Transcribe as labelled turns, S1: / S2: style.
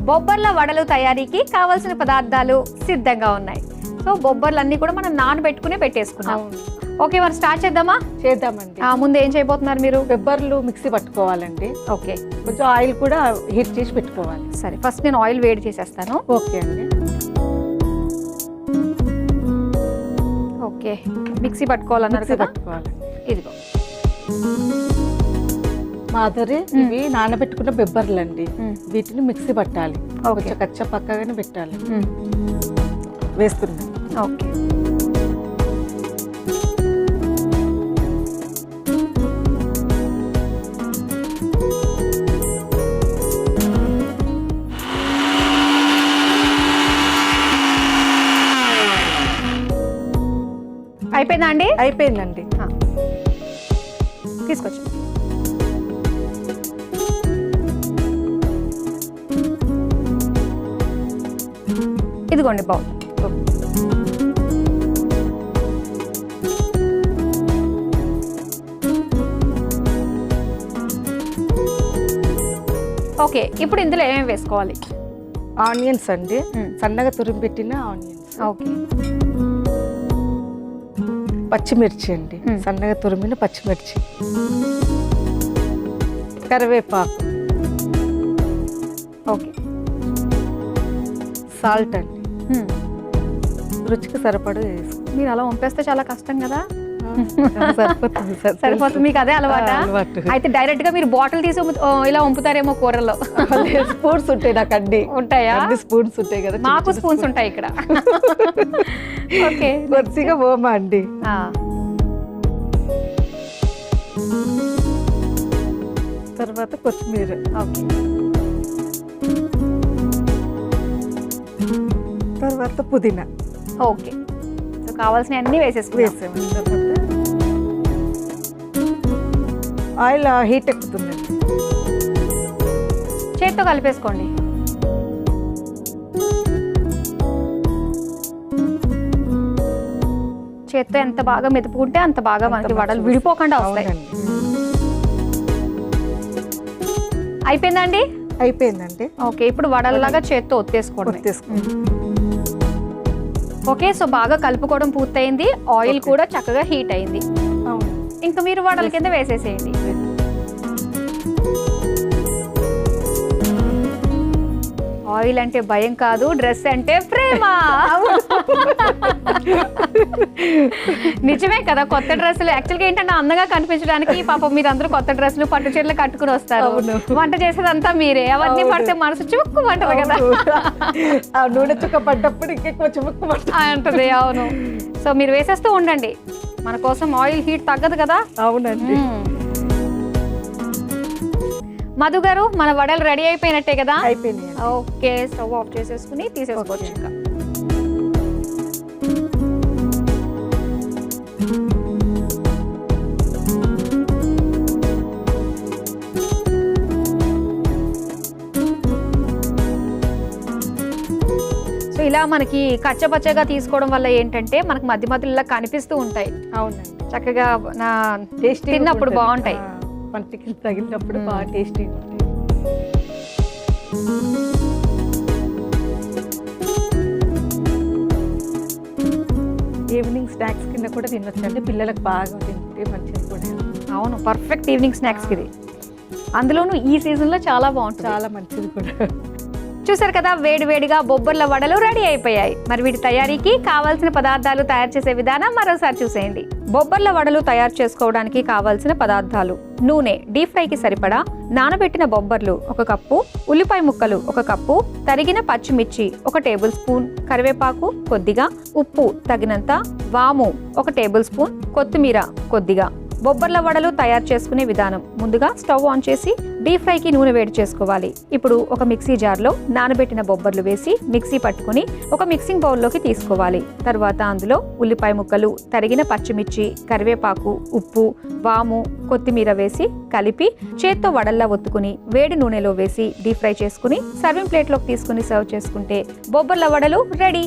S1: బొబ్బర్ల వడలు తయారీకి కావాల్సిన పదార్థాలు సిద్ధంగా ఉన్నాయి. సో బొబ్బర్లన్నీ కూడా మనం నానబెట్టుకుని పెట్టేసుకున్నాం. ఓకే, మరి స్టార్ట్ చేద్దామా?
S2: చేద్దామండి.
S1: ముందు ఏం చేయబోతున్నారు మీరు?
S2: బొబ్బర్లు మిక్సీ పట్టుకోవాలండి.
S1: ఓకే,
S2: కొంచెం ఆయిల్ కూడా హీట్ చేసి పెట్టుకోవాలి.
S1: సరే, ఫస్ట్ నేను ఆయిల్ వేడి చేసేస్తాను.
S2: ఓకే అండి.
S1: ఓకే, మిక్సీ పట్టుకోవాలన్నారు కదా?
S2: పట్టుకోవాలి.
S1: ఇదిగో
S2: మాధురి, ఇవి నానబెట్టుకున్న బొబ్బర్లు అండి. వీటిని మిక్సీ పట్టాలి. కొంచెం కచ్చ పక్కగానే పెట్టాలి. వేస్తుంది.
S1: ఓకే, అయిపోయిందా అండి?
S2: అయిపోయిందండి.
S1: తీసుకొచ్చి ఇదిగోండి బౌల్. ఓకే, ఇప్పుడు ఇందులో ఏమేమి వేసుకోవాలి?
S2: ఆనియన్స్ అండి, సన్నగా తురిమి పెట్టిన ఆనియన్స్.
S1: ఓకే,
S2: పచ్చిమిర్చి అండి, సన్నగా తురిమిన పచ్చిమిర్చి, కరివేపాకు.
S1: ఓకే,
S2: సాల్ట్ అండి, రుచికి సరిపడా వేసుకో.
S1: మీరు అలా వంపేస్తే చాలా కష్టం కదా?
S2: సరిపోతుంది.
S1: సరిపోతుంది, మీకు అదే అలవాటా? అయితే డైరెక్ట్ గా మీరు బాటిల్ తీసి ఇలా వంపుతారేమో కూరలో.
S2: స్పూన్స్ ఉంటాయి నాకు, అడ్డి
S1: ఉంటాయా?
S2: స్పూన్స్ ఉంటాయి కదా,
S1: మాకు స్పూన్స్ ఉంటాయి ఇక్కడ. ఓకే,
S2: కొద్దిగా ఓమా అండి, తర్వాత కొత్తిమీర.
S1: ఓకే,
S2: తర్వాత పుదీనా.
S1: ఓకే, సో కావాల్సిన అన్ని వేసేసుకున్నాం.
S2: వేసాము. తర్వాత ఆయిల్ హీట్ ఎక్కుతుందండి,
S1: చేత్తో కలిపేసుకోండి. చేత్తో ఎంత బాగా మెతుపుకుంటే అంత బాగా మనకి వడలు విడిపోకుండా వస్తాయి. అయిపోయిందండి?
S2: అయిపోయిందండి.
S1: ఓకే, ఇప్పుడు వడల్లాగా చేత్తో ఒత్తేసుకోండి. ఓకే, సో బాగా కలుపుకోవడం పూర్తయింది. ఆయిల్ కూడా చక్కగా హీట్ అయింది. ఇంకా మీరు వడల కింద వేసేసేయండి. ఆయిల్ అంటే భయం కాదు, డ్రెస్ అంటే ప్రేమ. నిజమే కదా, కొత్త డ్రెస్సులు యాక్చువల్గా ఏంటంటే అందంగా కనిపించడానికి పాపం మీరు అందరూ కొత్త డ్రెస్సులు పట్టు చీరలు కట్టుకుని వస్తారు. వంట చేసేదంతా మీరే, అవన్నీ పడితే మనసు చుక్కు అంటది కదా.
S2: నూనె చుక్క పడ్డప్పుడు ఇంకెక్కువ చుక్కు
S1: అంటది. అవును, సో మీరు వేసేస్తూ ఉండండి, మన కోసం ఆయిల్ హీట్ తగ్గదు కదా.
S2: అవునండి.
S1: మధు గారు, మన వడలు రెడీ అయిపోయినట్టే కదా?
S2: అయిపోయినాయి.
S1: ఓకే, స్టవ్ ఆఫ్ చేసేసుకుని తీసేసుకోవచ్చు. ఇంకా సో ఇలా మనకి కచ్చపచ్చగా తీసుకోవడం వల్ల ఏంటంటే మనకు మధ్య మధ్యలో ఇలా కనిపిస్తూ ఉంటాయి.
S2: అవునండి,
S1: చక్కగా నా
S2: టేస్ట్
S1: తిన్నప్పుడు బాగుంటాయి.
S2: పంటికి తగిలినప్పుడు బాగా టేస్టీ ఉంటాయి. ఈవినింగ్ స్నాక్స్ కింద కూడా తినొచ్చండి, పిల్లలకు బాగా తింటే మంచిది కూడా.
S1: అవును, పర్ఫెక్ట్ ఈవినింగ్ స్నాక్స్కి ఇది. అందులోనూ ఈ సీజన్లో చాలా బాగుంటుంది,
S2: చాలా మంచిది కూడా.
S1: చూసారు కదా, వేడివేడిగా బొబ్బర్ల వడలు రెడీ అయిపోయాయి. మరి వీటి తయారీకి కావాల్సిన పదార్థాలు తయారు చేసే విధానం మరోసారి చూసేయండి. బొబ్బర్ల వడలు తయారు చేసుకోవడానికి కావాల్సిన పదార్థాలు: నూనె, డీప్ ఫ్రైకి సరిపడా, నానబెట్టిన బొబ్బర్లు 1 కప్పు, ఉల్లిపాయ ముక్కలు 1 కప్పు, తరిగిన పచ్చిమిర్చి 1 టేబుల్ స్పూన్, కరివేపాకు కొద్దిగా, ఉప్పు తగినంత, వాము 1 టేబుల్ స్పూన్, కొత్తిమీర కొద్దిగా. బొబ్బర్ల వడలు తయారు చేసుకునే విధానం: ముందుగా స్టవ్ ఆన్ చేసి డీప్ ఫ్రైకి నూనె వేడి చేసుకోవాలి. ఇప్పుడు ఒక మిక్సీ జార్లో నానబెట్టిన బొబ్బర్లు వేసి మిక్సీ పట్టుకుని ఒక మిక్సింగ్ బౌల్లోకి తీసుకోవాలి. తర్వాత అందులో ఉల్లిపాయ ముక్కలు, తరిగిన పచ్చిమిర్చి, కరివేపాకు, ఉప్పు, వాము, కొత్తిమీర వేసి కలిపి చేత్తో వడల్లా ఒత్తుకుని వేడి నూనెలో వేసి డీప్ ఫ్రై చేసుకుని సర్వింగ్ ప్లేట్లోకి తీసుకుని సర్వ్ చేసుకుంటే బొబ్బర్ల వడలు రెడీ.